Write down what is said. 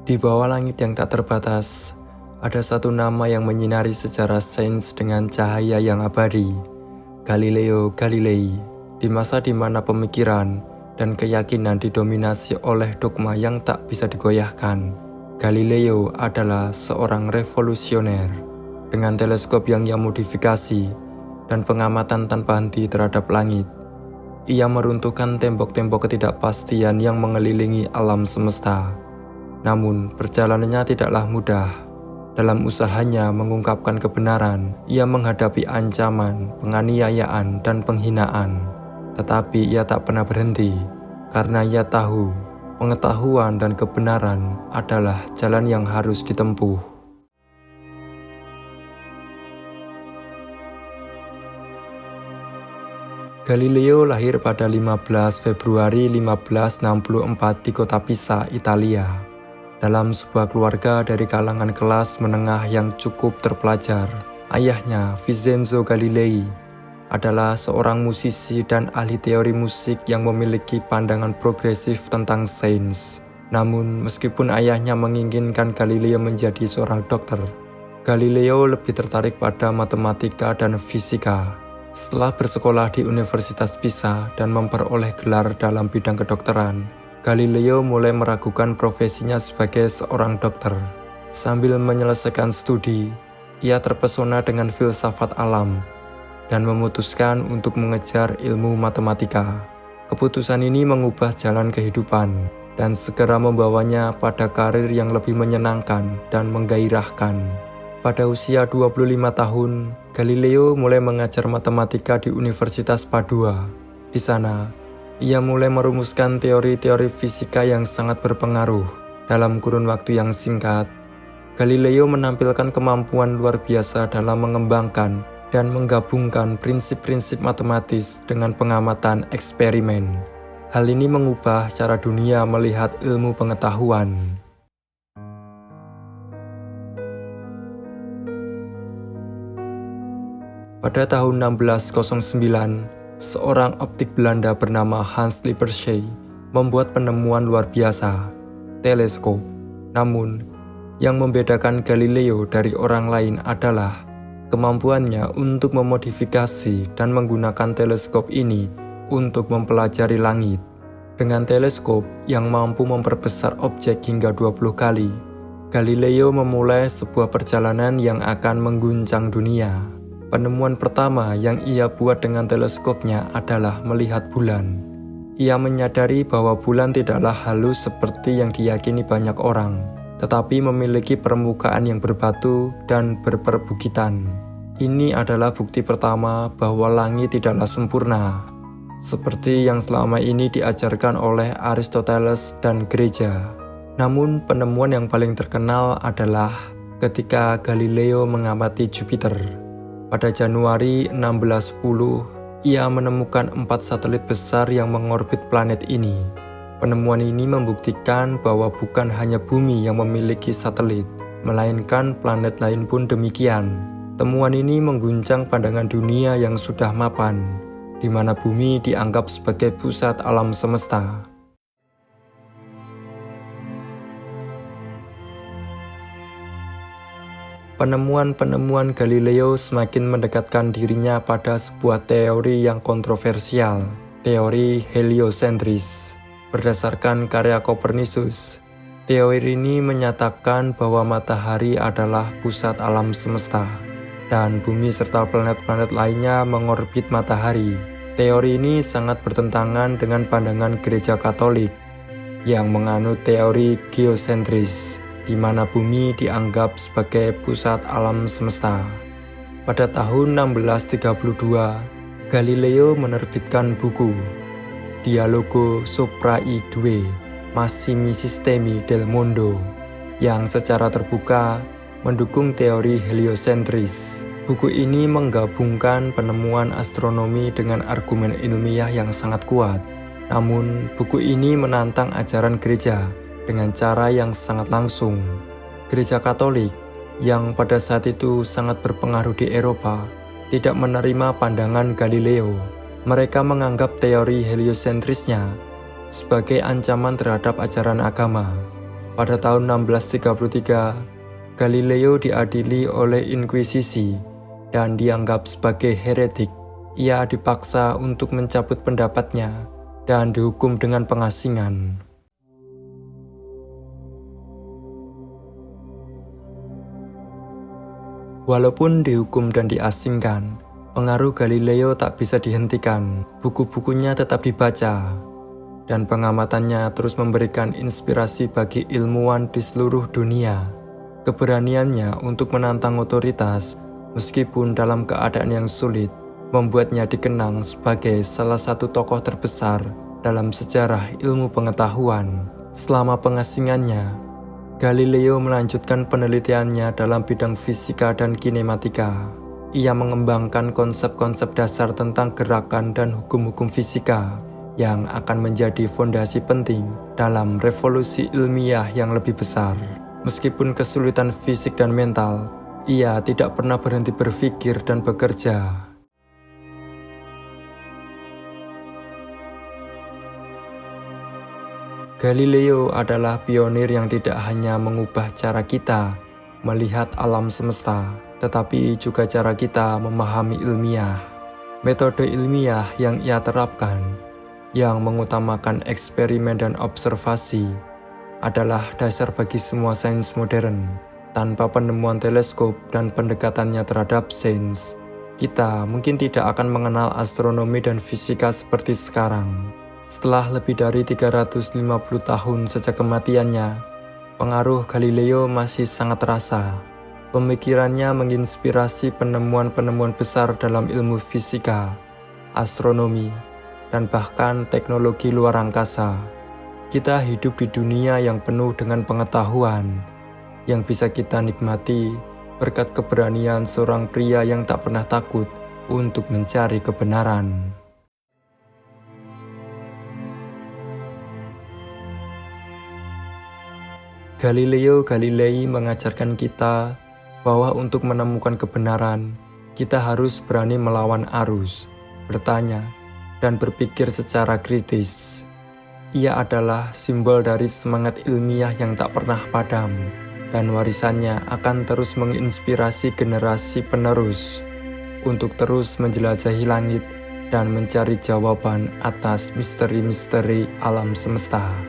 Di bawah langit yang tak terbatas, ada satu nama yang menyinari sejarah sains dengan cahaya yang abadi. Galileo Galilei. Di masa di mana pemikiran dan keyakinan didominasi oleh dogma yang tak bisa digoyahkan, Galileo adalah seorang revolusioner. Dengan teleskop yang ia modifikasi dan pengamatan tanpa henti terhadap langit, ia meruntuhkan tembok-tembok ketidakpastian yang mengelilingi alam semesta. Namun, perjalanannya tidaklah mudah. Dalam usahanya mengungkapkan kebenaran, ia menghadapi ancaman, penganiayaan, dan penghinaan. Tetapi ia tak pernah berhenti, karena ia tahu pengetahuan dan kebenaran adalah jalan yang harus ditempuh. Galileo lahir pada 15 Februari 1564 di kota Pisa, Italia. Dalam sebuah keluarga dari kalangan kelas menengah yang cukup terpelajar, ayahnya, Vincenzo Galilei, adalah seorang musisi dan ahli teori musik yang memiliki pandangan progresif tentang sains. Namun, meskipun ayahnya menginginkan Galileo menjadi seorang dokter, Galileo lebih tertarik pada matematika dan fisika. Setelah bersekolah di Universitas Pisa dan memperoleh gelar dalam bidang kedokteran, Galileo mulai meragukan profesinya sebagai seorang dokter. Sambil menyelesaikan studi, ia terpesona dengan filsafat alam dan memutuskan untuk mengejar ilmu matematika. Keputusan ini mengubah jalan kehidupan dan segera membawanya pada karir yang lebih menyenangkan dan menggairahkan. Pada usia 25 tahun, Galileo mulai mengajar matematika di Universitas Padua. Di sana, ia mulai merumuskan teori-teori fisika yang sangat berpengaruh. Dalam kurun waktu yang singkat, Galileo menampilkan kemampuan luar biasa dalam mengembangkan dan menggabungkan prinsip-prinsip matematis dengan pengamatan eksperimen. Hal ini mengubah cara dunia melihat ilmu pengetahuan. Pada tahun 1609, seorang optik Belanda bernama Hans Lippershey membuat penemuan luar biasa, teleskop. Namun, yang membedakan Galileo dari orang lain adalah kemampuannya untuk memodifikasi dan menggunakan teleskop ini untuk mempelajari langit. Dengan teleskop yang mampu memperbesar objek hingga 20 kali, Galileo memulai sebuah perjalanan yang akan mengguncang dunia. Penemuan pertama yang ia buat dengan teleskopnya adalah melihat bulan. Ia menyadari bahwa bulan tidaklah halus seperti yang diyakini banyak orang, tetapi memiliki permukaan yang berbatu dan berperbukitan. Ini adalah bukti pertama bahwa langit tidaklah sempurna, seperti yang selama ini diajarkan oleh Aristoteles dan gereja. Namun penemuan yang paling terkenal adalah ketika Galileo mengamati Jupiter. Pada Januari 1610, ia menemukan 4 satelit besar yang mengorbit planet ini. Penemuan ini membuktikan bahwa bukan hanya bumi yang memiliki satelit, melainkan planet lain pun demikian. Temuan ini mengguncang pandangan dunia yang sudah mapan, di mana bumi dianggap sebagai pusat alam semesta. Penemuan-penemuan Galileo semakin mendekatkan dirinya pada sebuah teori yang kontroversial, teori heliosentris. Berdasarkan karya Copernicus, teori ini menyatakan bahwa matahari adalah pusat alam semesta, dan bumi serta planet-planet lainnya mengorbit matahari. Teori ini sangat bertentangan dengan pandangan gereja Katolik yang menganut teori geosentris, di mana bumi dianggap sebagai pusat alam semesta. Pada tahun 1632, Galileo menerbitkan buku Dialogo sopra i due massimi sistemi del mondo yang secara terbuka mendukung teori heliosentris. Buku ini menggabungkan penemuan astronomi dengan argumen ilmiah yang sangat kuat. Namun, buku ini menantang ajaran gereja dengan cara yang sangat langsung. Gereja Katolik, yang pada saat itu sangat berpengaruh di Eropa, tidak menerima pandangan Galileo. Mereka menganggap teori heliosentrisnya sebagai ancaman terhadap ajaran agama. Pada tahun 1633, Galileo diadili oleh Inkuisisi dan dianggap sebagai heretik. Ia dipaksa untuk mencabut pendapatnya dan dihukum dengan pengasingan. Walaupun dihukum dan diasingkan, pengaruh Galileo tak bisa dihentikan. Buku-bukunya tetap dibaca, dan pengamatannya terus memberikan inspirasi bagi ilmuwan di seluruh dunia. Keberaniannya untuk menantang otoritas, meskipun dalam keadaan yang sulit, membuatnya dikenang sebagai salah satu tokoh terbesar dalam sejarah ilmu pengetahuan. Selama pengasingannya, Galileo melanjutkan penelitiannya dalam bidang fisika dan kinematika. Ia mengembangkan konsep-konsep dasar tentang gerakan dan hukum-hukum fisika yang akan menjadi fondasi penting dalam revolusi ilmiah yang lebih besar. Meskipun kesulitan fisik dan mental, ia tidak pernah berhenti berpikir dan bekerja. Galileo adalah pionir yang tidak hanya mengubah cara kita melihat alam semesta, tetapi juga cara kita memahami ilmiah. Metode ilmiah yang ia terapkan, yang mengutamakan eksperimen dan observasi, adalah dasar bagi semua sains modern. Tanpa penemuan teleskop dan pendekatannya terhadap sains, kita mungkin tidak akan mengenal astronomi dan fisika seperti sekarang. Setelah lebih dari 350 tahun sejak kematiannya, pengaruh Galileo masih sangat terasa. Pemikirannya menginspirasi penemuan-penemuan besar dalam ilmu fisika, astronomi, dan bahkan teknologi luar angkasa. Kita hidup di dunia yang penuh dengan pengetahuan, yang bisa kita nikmati berkat keberanian seorang pria yang tak pernah takut untuk mencari kebenaran. Galileo Galilei mengajarkan kita bahwa untuk menemukan kebenaran, kita harus berani melawan arus, bertanya, dan berpikir secara kritis. Ia adalah simbol dari semangat ilmiah yang tak pernah padam, dan warisannya akan terus menginspirasi generasi penerus untuk terus menjelajahi langit dan mencari jawaban atas misteri-misteri alam semesta.